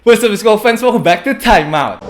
What's up, school fans? Welcome back to Time Out.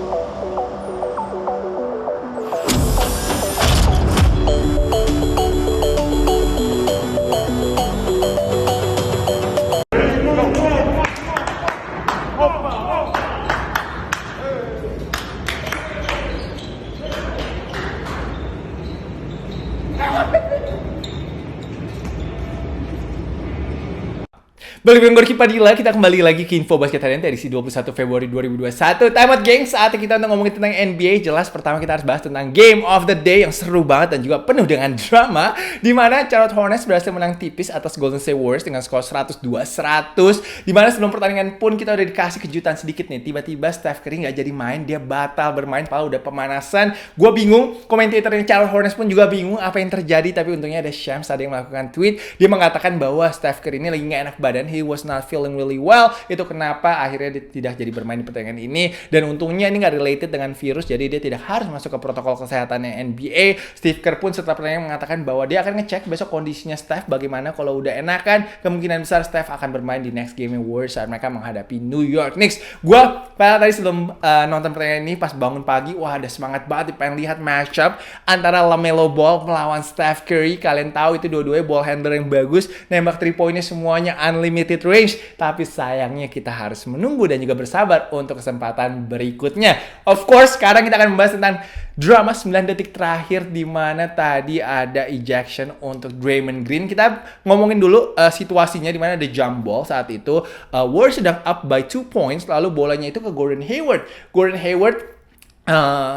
Balik dengan Gorky Padilla, kita kembali lagi ke Info Basket Harian edisi 21 Februari 2021. Time out, geng, saatnya kita untuk ngomongin tentang NBA. Jelas, pertama kita harus bahas tentang Game of the Day yang seru banget dan juga penuh dengan drama, di mana Charlotte Hornets berhasil menang tipis atas Golden State Warriors dengan skor 102-100. Di mana sebelum pertandingan pun kita udah dikasih kejutan sedikit nih. Tiba-tiba Steph Curry nggak jadi main, dia batal bermain padahal udah pemanasan. Gue bingung, komentatornya Charlotte Hornets pun juga bingung apa yang terjadi. Tapi untungnya ada Shams, ada yang melakukan tweet. Dia mengatakan bahwa Steph Curry ini lagi nggak enak badan. He was not feeling really well. Itu kenapa akhirnya dia tidak jadi bermain di pertandingan ini. Dan untungnya ini nggak related dengan virus, jadi dia tidak harus masuk ke protokol kesehatannya NBA. Steve Kerr pun setelah pertandingan mengatakan bahwa dia akan ngecek besok kondisinya Steph bagaimana. Kalau udah enakan, kemungkinan besar Steph akan bermain di next game Warriors saat mereka menghadapi New York Knicks. Gua tadi sebelum nonton pertandingan ini pas bangun pagi, wah ada semangat banget pengen lihat matchup antara LaMelo Ball melawan Steph Curry. Kalian tahu itu dua-duanya ball handler yang bagus, nembak 3 poinnya semuanya unlimited range. Tapi sayangnya kita harus menunggu dan juga bersabar untuk kesempatan berikutnya. Of course, sekarang kita akan membahas tentang drama 9 detik terakhir di mana tadi ada ejection untuk Draymond Green. Kita ngomongin dulu situasinya di mana ada jump ball saat itu. Warriors sedang up by 2 points, lalu bolanya itu ke Gordon Hayward. Gordon Hayward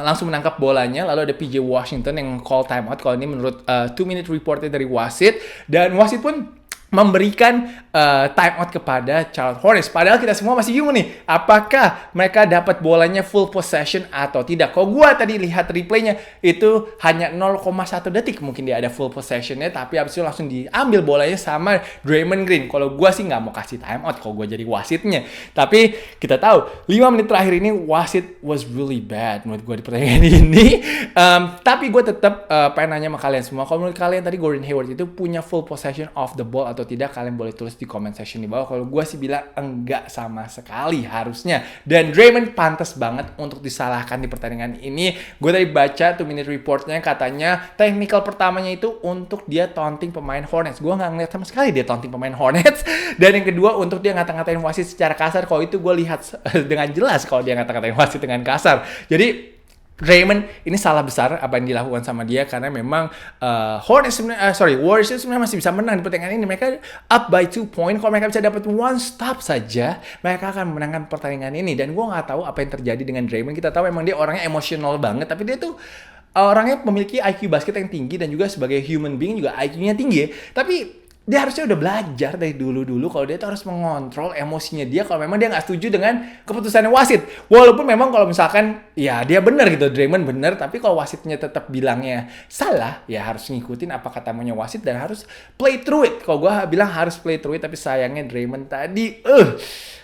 langsung menangkap bolanya, lalu ada PJ Washington yang call timeout. Kalau ini menurut 2-minute reportnya dari wasit, dan wasit pun memberikan timeout kepada Charlotte Hornets. Padahal kita semua masih bingung nih, apakah mereka dapat bolanya full possession atau tidak. Kalau gua tadi lihat replaynya, itu hanya 0,1 detik mungkin dia ada full possessionnya, tapi abis itu langsung diambil bolanya sama Draymond Green. Kalau gua sih nggak mau kasih timeout kalau gua jadi wasitnya. Tapi kita tahu 5 menit terakhir ini wasit was really bad menurut gua di pertandingan ini. Tapi gua tetap pengen nanya sama kalian semua, kalau menurut kalian tadi Gordon Hayward itu punya full possession of the ball atau tidak? Kalian boleh tulis di comment section di bawah. Kalau gue sih bilang enggak sama sekali harusnya. Dan Draymond pantas banget untuk disalahkan di pertandingan ini. Gue tadi baca 2-minute reportnya, katanya technical pertamanya itu untuk dia taunting pemain Hornets. Gue nggak ngeliat sama sekali dia taunting pemain Hornets. Dan yang kedua untuk dia ngata-ngatain wasit secara kasar. Kalau itu gue lihat dengan jelas kalau dia ngata-ngatain wasit dengan kasar. Jadi Draymond ini salah besar apa yang dilakukan sama dia, karena memang Warriors sebenarnya masih bisa menang di pertandingan ini. Mereka up by 2 points. Kalau mereka bisa dapat 1 stop saja, mereka akan memenangkan pertandingan ini. Dan gue nggak tahu apa yang terjadi dengan Draymond. Kita tahu memang dia orangnya emosional banget, tapi dia tuh orangnya memiliki IQ basket yang tinggi dan juga sebagai human being juga IQ-nya tinggi. Tapi dia harusnya udah belajar dari dulu-dulu kalau dia tuh harus mengontrol emosinya dia kalau memang dia nggak setuju dengan keputusannya wasit. Walaupun memang kalau misalkan ya dia benar gitu, Draymond benar, tapi kalau wasitnya tetap bilangnya salah, ya harus ngikutin apa kata maunya wasit dan harus play through it. Kalau gue bilang harus play through it, tapi sayangnya Draymond tadi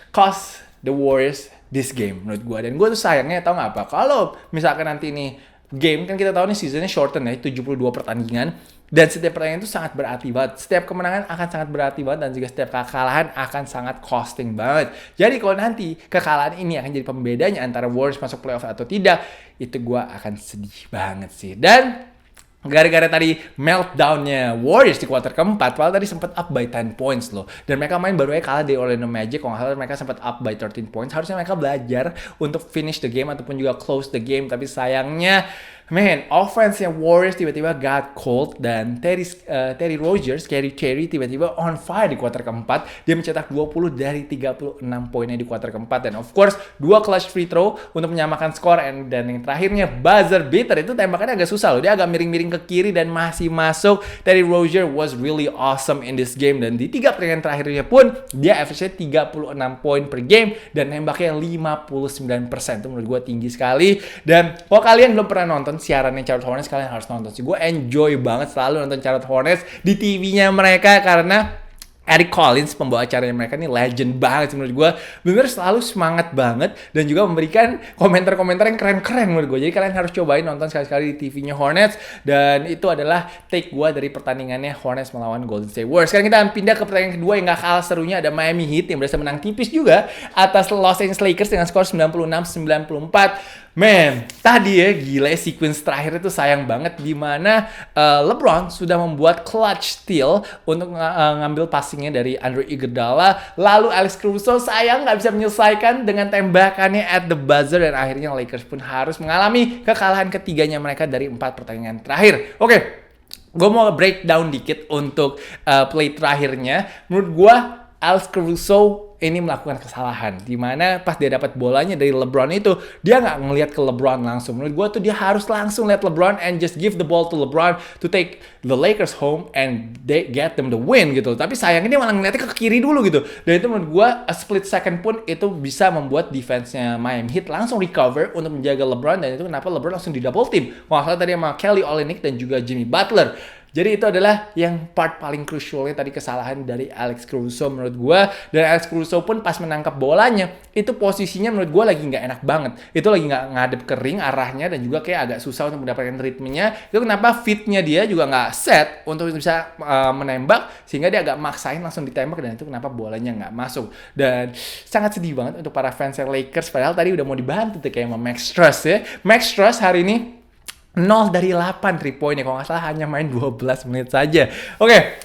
cost the Warriors this game menurut gue. Dan gue tuh sayangnya tau nggak apa, kalau misalkan nanti nih game, kan kita tahu nih seasonnya shorten ya, 72 pertandingan. Dan setiap pertandingan itu sangat berarti banget. Setiap kemenangan akan sangat berarti banget, dan juga setiap kekalahan akan sangat costing banget. Jadi kalau nanti kekalahan ini akan jadi pembedanya antara Warriors masuk playoff atau tidak, itu gue akan sedih banget sih. Dan gara-gara tadi meltdown-nya Warriors di kuarter keempat, padahal tadi sempat up by 10 points loh. Dan mereka main baru aja kalah dari Orlando Magic. Kalau nggak salah mereka sempat up by 13 points. Harusnya mereka belajar untuk finish the game ataupun juga close the game. Tapi sayangnya, offense-nya Warriors tiba-tiba got cold, dan Terry Rogers tiba-tiba on fire di kuarter keempat. Dia mencetak 20 dari 36 poinnya di kuarter keempat. Dan of course, 2 clutch free throw untuk menyamakan skor. Dan yang terakhirnya buzzer beater, itu tembakannya agak susah loh. Dia agak miring-miring ke kiri dan masih masuk. Terry Rogers was really awesome in this game. Dan di 3 pertandingan terakhirnya pun, dia average-nya 36 poin per game dan nembaknya 59%. Itu menurut gue tinggi sekali. Dan kalau kalian belum pernah nonton siarannya Charlotte Hornets, kalian harus nonton sih. Gue enjoy banget selalu nonton Charlotte Hornets di TV-nya mereka, karena Eric Collins, pembawa acaranya mereka nih legend banget menurut gue. Bener selalu semangat banget dan juga memberikan komentar-komentar yang keren-keren menurut gue. Jadi kalian harus cobain nonton sekali-sekali di TV-nya Hornets. Dan itu adalah take gue dari pertandingannya Hornets melawan Golden State Warriors. Sekarang kita akan pindah ke pertandingan kedua yang gak kalah serunya. Ada Miami Heat yang berhasil menang tipis juga atas Los Angeles Lakers dengan skor 96-94. Man, tadi ya gila sequence terakhir itu sayang banget di mana LeBron sudah membuat clutch steal untuk ngambil passingnya dari Andre Iguodala. Lalu Alex Caruso sayang nggak bisa menyelesaikan dengan tembakannya at the buzzer dan akhirnya Lakers pun harus mengalami kekalahan ketiganya mereka dari 4 pertandingan terakhir. Oke, gue mau breakdown dikit untuk play terakhirnya. Menurut gue Alex Caruso ini melakukan kesalahan di mana pas dia dapat bolanya dari LeBron itu dia nggak ngelihat ke LeBron langsung. Menurut gue tuh dia harus langsung lihat LeBron and just give the ball to LeBron to take the Lakers home and they get them the win gitu. Tapi sayangnya dia malah ngeliatnya ke kiri dulu gitu. Dan itu menurut gue a split second pun itu bisa membuat defense-nya Miami Heat langsung recover untuk menjaga LeBron, dan itu kenapa LeBron langsung di double team. Kalau salah tadi sama Kelly Olynyk dan juga Jimmy Butler. Jadi itu adalah yang part paling crucialnya tadi, kesalahan dari Alex Caruso menurut gue. Dan Alex Caruso pun pas menangkap bolanya, itu posisinya menurut gue lagi nggak enak banget. Itu lagi nggak ngadep ke ring arahnya dan juga kayak agak susah untuk mendapatkan ritmenya. Itu kenapa fitnya dia juga nggak set untuk bisa menembak, sehingga dia agak maksain langsung ditembak, dan itu kenapa bolanya nggak masuk. Dan sangat sedih banget untuk para fans Lakers, padahal tadi udah mau dibantu tuh kayak sama Max Strus ya. Max Strus hari ini 0 dari 8 3 point ya, kalau nggak salah hanya main 12 menit saja. Oke,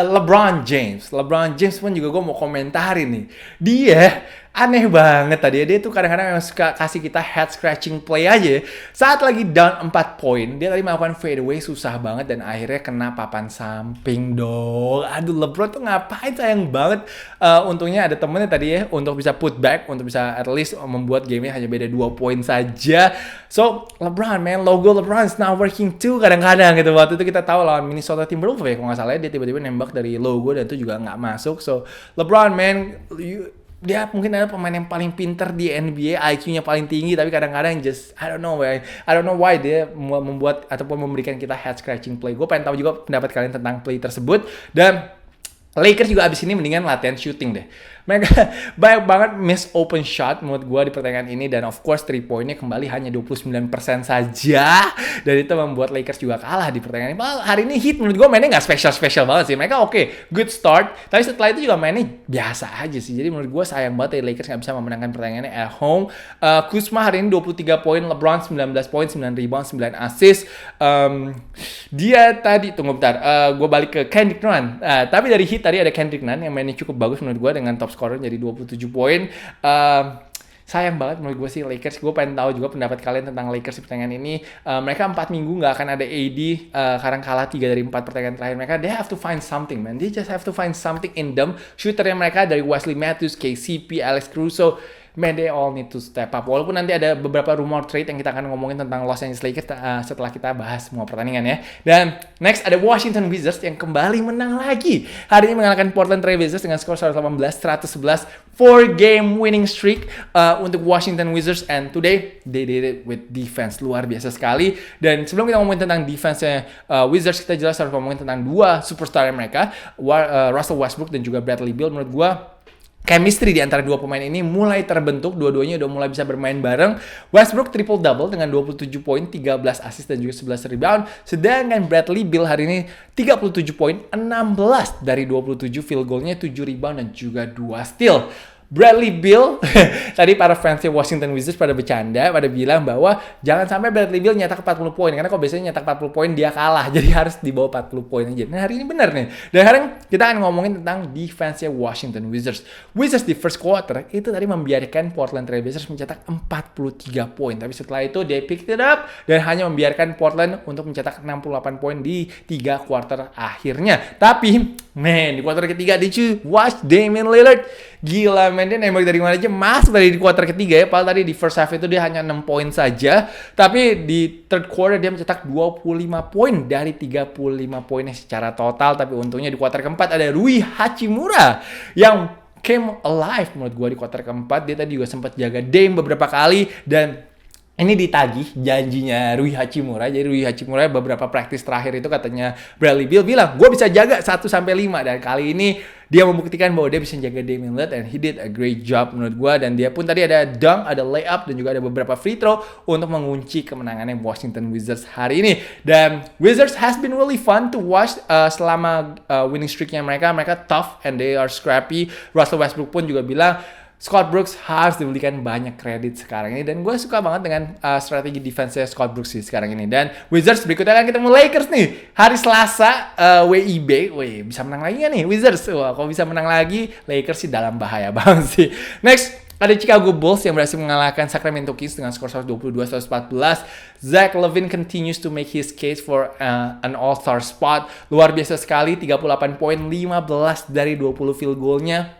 LeBron James pun juga gue mau komentarin nih. Dia aneh banget tadi. Dia tuh kadang-kadang memang suka kasih kita head scratching play aja. Saat lagi down 4 poin, dia tadi melakukan fadeaway susah banget dan akhirnya kena papan samping dong. Aduh, LeBron tuh ngapain, sayang banget. Untungnya ada temennya tadi ya untuk bisa put back, untuk bisa at least membuat gamenya hanya beda 2 poin saja. So, LeBron man, logo LeBron is not working too kadang-kadang gitu. Waktu itu kita tahu lawan Minnesota Timberwolves ya, kalau nggak salah dia tiba-tiba nembak dari logo dan itu juga nggak masuk. So, LeBron man, dia mungkin adalah pemain yang paling pinter di NBA, IQ-nya paling tinggi, tapi kadang-kadang just I don't know why dia membuat ataupun memberikan kita head scratching play. Gue pengen tahu juga pendapat kalian tentang play tersebut. Dan Lakers juga abis ini mendingan latihan shooting deh. Mereka banyak banget miss open shot menurut gue di pertandingan ini, dan of course 3 poinnya kembali hanya 29% saja, dan itu membuat Lakers juga kalah di pertandingan ini. Malah hari ini Heat menurut gue mainnya nggak spesial banget sih. Mereka oke, good start, tapi setelah itu juga mainnya biasa aja sih. Jadi menurut gue sayang banget ya Lakers nggak bisa memenangkan pertandingannya at home. Kuzma hari ini 23 poin, LeBron 19 poin, 9 rebound, 9 assist. Dia tadi, tunggu bentar, gue balik ke Kendrick Nunn. Tapi dari Heat tadi ada Kendrick Nunn yang mainnya cukup bagus menurut gue dengan top scorer jadi 27 poin. Sayang banget menurut gue sih Lakers. Gue pengen tahu juga pendapat kalian tentang Lakers di pertandingan ini. Mereka 4 minggu nggak akan ada AD karena kalah 3 dari 4 pertandingan terakhir mereka. They have to find something, man. They just have to find something in them. Shooternya mereka dari Wesley Matthews, KCP, Alex Caruso, man, they all need to step up. Walaupun nanti ada beberapa rumor trade yang kita akan ngomongin tentang Los Angeles Lakers setelah kita bahas semua pertandingan ya. Dan next ada Washington Wizards yang kembali menang lagi. Hari ini mengalahkan Portland Trail Blazers dengan skor 118-111, 4-game winning streak untuk Washington Wizards, and today they did it with defense. Luar biasa sekali. Dan sebelum kita ngomongin tentang defense-nya Wizards, kita jelas harus ngomongin tentang dua superstar mereka, Russell Westbrook dan juga Bradley Beal. Menurut gua chemistry di antara dua pemain ini mulai terbentuk, dua-duanya udah mulai bisa bermain bareng. Westbrook triple-double dengan 27 poin, 13 assist dan juga 11 rebound. Sedangkan Bradley Beal hari ini 37 poin, 16 dari 27 field goal-nya, 7 rebound dan juga 2 steal. Bradley Beal, tadi para fansnya Washington Wizards pada bercanda, pada bilang bahwa jangan sampai Bradley Beal nyetak 40 poin, karena kalau biasanya nyetak 40 poin dia kalah, jadi harus di bawah 40 poin aja. Nah hari ini benar nih. Dan sekarang kita akan ngomongin tentang defense-nya Washington Wizards. Wizards di first quarter itu tadi membiarkan Portland Trail Blazers mencetak 43 poin, tapi setelah itu they picked it up dan hanya membiarkan Portland untuk mencetak 68 poin di 3 quarter akhirnya. Tapi man, di quarter ketiga did you watch Damian Lillard? Gila men, dia nembak dari mana aja masuk dari di quarter ketiga ya. Padahal tadi di first half itu dia hanya 6 poin saja, tapi di third quarter dia mencetak 25 poin dari 35 poinnya secara total. Tapi untungnya di quarter keempat ada Rui Hachimura yang came alive menurut gue di quarter keempat. Dia tadi juga sempat jaga Dame beberapa kali, dan ini ditagih janjinya Rui Hachimura. Jadi Rui Hachimura beberapa practice terakhir itu katanya Bradley Beal bilang, gue bisa jaga 1-5. Dan kali ini dia membuktikan bahwa dia bisa jaga Damian Lillard and he did a great job menurut gue. Dan dia pun tadi ada dunk, ada layup, dan juga ada beberapa free throw untuk mengunci kemenangannya Washington Wizards hari ini. Dan Wizards has been really fun to watch selama winning streaknya mereka. Mereka tough and they are scrappy. Russell Westbrook pun juga bilang Scott Brooks harus diberikan banyak kredit sekarang ini. Dan gue suka banget dengan strategi defense-nya Scott Brooks sih sekarang ini. Dan Wizards berikutnya kan ketemu Lakers nih. Hari Selasa, WIB. Wih, bisa menang lagi gak nih Wizards? Wah, kalau bisa menang lagi, Lakers sih dalam bahaya banget sih. Next, ada Chicago Bulls yang berhasil mengalahkan Sacramento Kings dengan skor 122-114. Zach LaVine continues to make his case for an all-star spot. Luar biasa sekali, 38 poin, 15 dari 20 field goal-nya.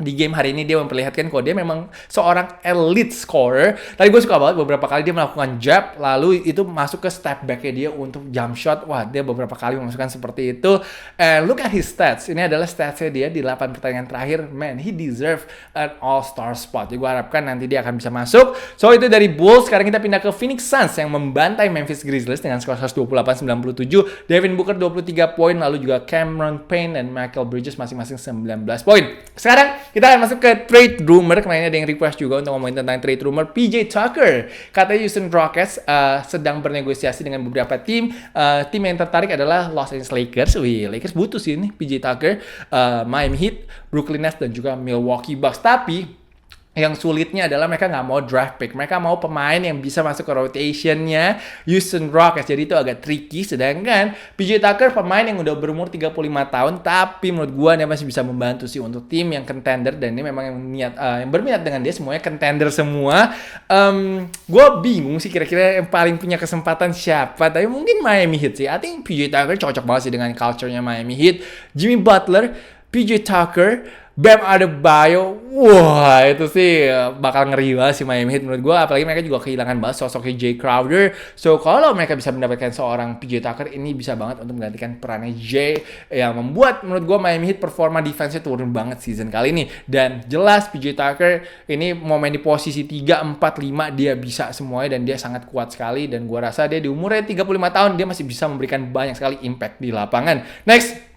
Di game hari ini dia memperlihatkan kalau dia memang seorang elite scorer. Tadi gue suka banget beberapa kali dia melakukan jab, lalu itu masuk ke step back-nya dia untuk jump shot. Wah, dia beberapa kali memasukkan seperti itu. And look at his stats. Ini adalah statsnya dia di 8 pertandingan terakhir. Man, he deserve an all-star spot. Jadi gue harapkan nanti dia akan bisa masuk. So, itu dari Bulls. Sekarang kita pindah ke Phoenix Suns yang membantai Memphis Grizzlies dengan skor 128-97. Devin Booker 23 poin, lalu juga Cameron Payne dan Michael Bridges masing-masing 19 poin. Sekarang kita akan masuk ke trade rumor. Kemarin ada yang request juga untuk ngomongin tentang trade rumor. PJ Tucker, katanya Houston Rockets sedang bernegosiasi dengan beberapa tim. Tim yang tertarik adalah Los Angeles Lakers. Wih, Lakers butuh sih ini PJ Tucker, Miami Heat, Brooklyn Nets, dan juga Milwaukee Bucks. Tapi yang sulitnya adalah mereka nggak mau draft pick. Mereka mau pemain yang bisa masuk ke rotationnya Houston Rockets. Jadi itu agak tricky. Sedangkan PJ Tucker pemain yang udah berumur 35 tahun. Tapi menurut gua dia masih bisa membantu sih untuk tim yang contender. Dan ini memang yang berminat dengan dia semuanya contender semua. Gua bingung sih kira-kira yang paling punya kesempatan siapa. Tapi mungkin Miami Heat sih. I think PJ Tucker cocok banget sih dengan culture-nya Miami Heat. Jimmy Butler, PJ Tucker, Bam Adebayo, wah itu sih bakal ngeri banget sih Miami Heat menurut gue. Apalagi mereka juga kehilangan banget sosoknya Jay Crowder. So kalau mereka bisa mendapatkan seorang PJ Tucker, ini bisa banget untuk menggantikan perannya Jay, yang membuat menurut gue Miami Heat performa defense-nya turun banget season kali ini. Dan jelas PJ Tucker ini mau main di posisi 3, 4, 5 dia bisa semuanya dan dia sangat kuat sekali. Dan gue rasa dia di umurnya 35 tahun dia masih bisa memberikan banyak sekali impact di lapangan. Next,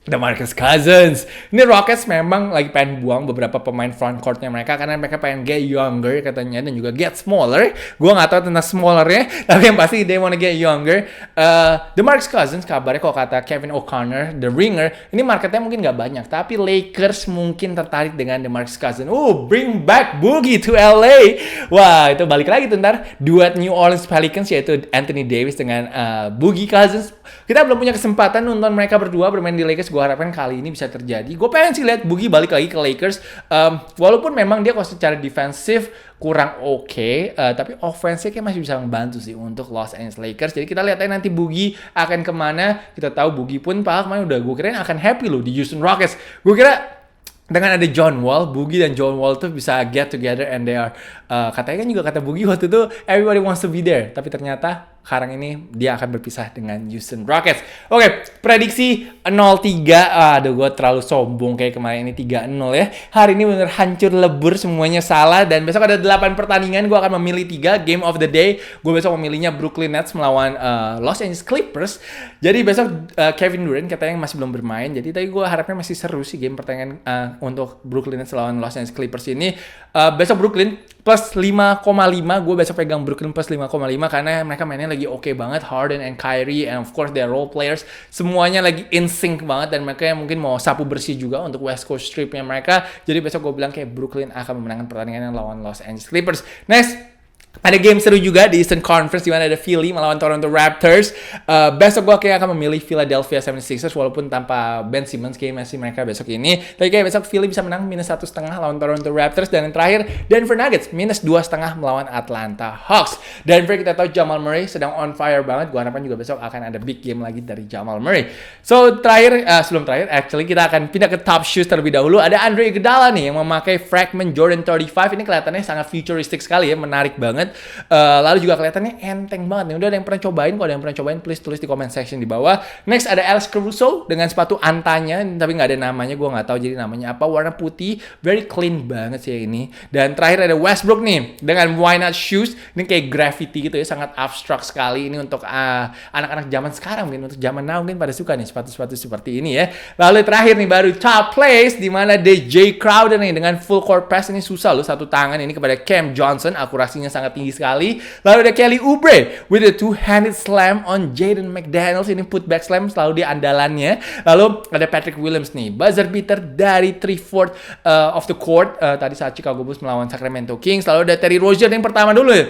DeMarcus Cousins. Ini Rockets memang lagi pengen buang beberapa pemain front court-nya mereka karena mereka pengen get younger katanya dan juga get smaller. Gue nggak tahu tentang smaller-nya, tapi yang pasti they wanna get younger. DeMarcus Cousins kabarnya kalau kata Kevin O'Connor, The Ringer, ini marketnya mungkin nggak banyak, tapi Lakers mungkin tertarik dengan DeMarcus Cousins. Bring back Boogie to LA. Wah, itu balik lagi tuh ntar duet New Orleans Pelicans yaitu Anthony Davis dengan Boogie Cousins. Kita belum punya kesempatan nonton mereka berdua bermain di Lakers. Gue harapkan kali ini bisa terjadi. Gue pengen sih lihat Boogie balik lagi ke Lakers. Walaupun memang dia kalau secara defensif kurang oke, tapi offense-nya kayak masih bisa membantu sih untuk Los Angeles Lakers. Jadi kita lihat aja nanti Boogie akan kemana. Kita tahu Boogie pun kemarin udah gue kirain akan happy loh di Houston Rockets. Gue kira dengan ada John Wall, Boogie dan John Wall tuh bisa get together and they are katanya kan juga kata Boogie waktu itu everybody wants to be there, tapi ternyata sekarang ini dia akan berpisah dengan Houston Rockets. Oke, prediksi 0-3. Aduh, gue terlalu sombong kayak kemarin ini 3-0 ya. Hari ini bener hancur lebur, semuanya salah. Dan besok ada 8 pertandingan, gue akan memilih 3 game of the day. Gue besok memilihnya Brooklyn Nets melawan Los Angeles Clippers. Jadi besok Kevin Durant katanya masih belum bermain. Jadi tadi gue harapnya masih seru sih game pertandingan untuk Brooklyn Nets lawan Los Angeles Clippers ini. Besok Brooklyn plus 5,5. Gue besok pegang Brooklyn plus 5,5 karena mereka mainnya lagi oke banget. Harden and Kyrie and of course their role players semuanya lagi in sync banget dan mereka mungkin mau sapu bersih juga untuk West Coast Strip-nya mereka. Jadi besok gue bilang kayak Brooklyn akan memenangkan pertandingan lawan Los Angeles Clippers. Next, ada game seru juga di Eastern Conference di mana ada Philly melawan Toronto Raptors. Besok gue kayak akan memilih Philadelphia 76ers walaupun tanpa Ben Simmons kayak masih mereka besok ini. Tapi kayak besok Philly bisa menang minus 1,5 lawan Toronto Raptors. Dan yang terakhir Denver Nuggets minus 2,5 melawan Atlanta Hawks. Denver kita tahu Jamal Murray sedang on fire banget. Gue harapkan juga besok akan ada big game lagi dari Jamal Murray. So terakhir, sebelum terakhir actually kita akan pindah ke top shoes terlebih dahulu. Ada Andre Iguodala nih yang memakai Fragment Jordan 35. Ini kelihatannya sangat futuristic sekali ya, menarik banget. banget. Lalu juga kelihatannya enteng banget nih. Udah ada yang pernah cobain? Kalau ada yang pernah cobain, please tulis di comment section di bawah. Next ada Alex Caruso dengan sepatu antanya, tapi nggak ada namanya, gue nggak tahu jadi namanya apa. Warna putih, very clean banget sih ini. Dan terakhir ada Westbrook nih dengan Why Not Shoes. Ini kayak graffiti gitu ya, sangat abstrak sekali. Ini untuk anak-anak zaman sekarang, mungkin untuk zaman now mungkin pada suka nih sepatu-sepatu seperti ini ya. Lalu terakhir nih baru Top Place di mana DJ Crowder nih dengan full court press. Ini susah loh, satu tangan ini kepada Cam Johnson, akurasinya sangat tinggi sekali. Lalu ada Kelly Oubre with a two-handed slam on Jaden McDaniels. Ini putback slam selalu dia andalannya. Lalu ada Patrick Williams nih, buzzer beater dari 3/4 of the court tadi saat Chicago Bulls melawan Sacramento Kings. Lalu ada Terry Rozier yang pertama dulu ya.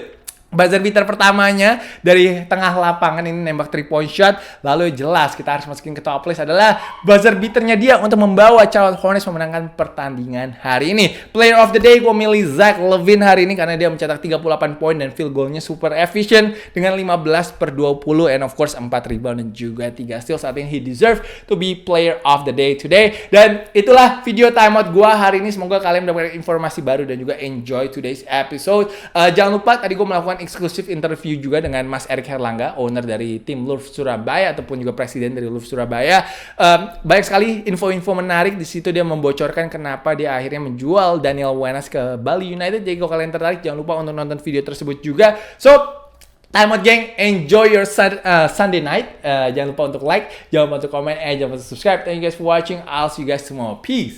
Buzzer beater pertamanya dari tengah lapangan ini nembak 3-point shot. Lalu jelas kita harus masukin ke top list adalah buzzer beaternya dia untuk membawa Charlotte Hornets memenangkan pertandingan hari ini. Player of the day gue milih Zach LaVine hari ini karena dia mencetak 38 poin dan field goalnya super efficient dengan 15/20 and of course 4 rebound dan juga 3 steal. Saat ini he deserve to be player of the day today. Dan itulah video timeout gue hari ini. Semoga kalian mendapatkan informasi baru dan juga enjoy today's episode. Jangan lupa tadi gue melakukan eksklusif interview juga dengan Mas Erik Herlangga, owner dari tim Love Surabaya ataupun juga presiden dari Love Surabaya. Banyak sekali info-info menarik di situ, dia membocorkan kenapa dia akhirnya menjual Daniel Wenas ke Bali United. Jadi kalau kalian tertarik jangan lupa untuk nonton video tersebut juga. So Timeout Gang, enjoy your Sunday night. Jangan lupa untuk like, jangan lupa untuk comment, jangan lupa untuk subscribe. Thank you guys for watching. I'll see you guys tomorrow. Peace.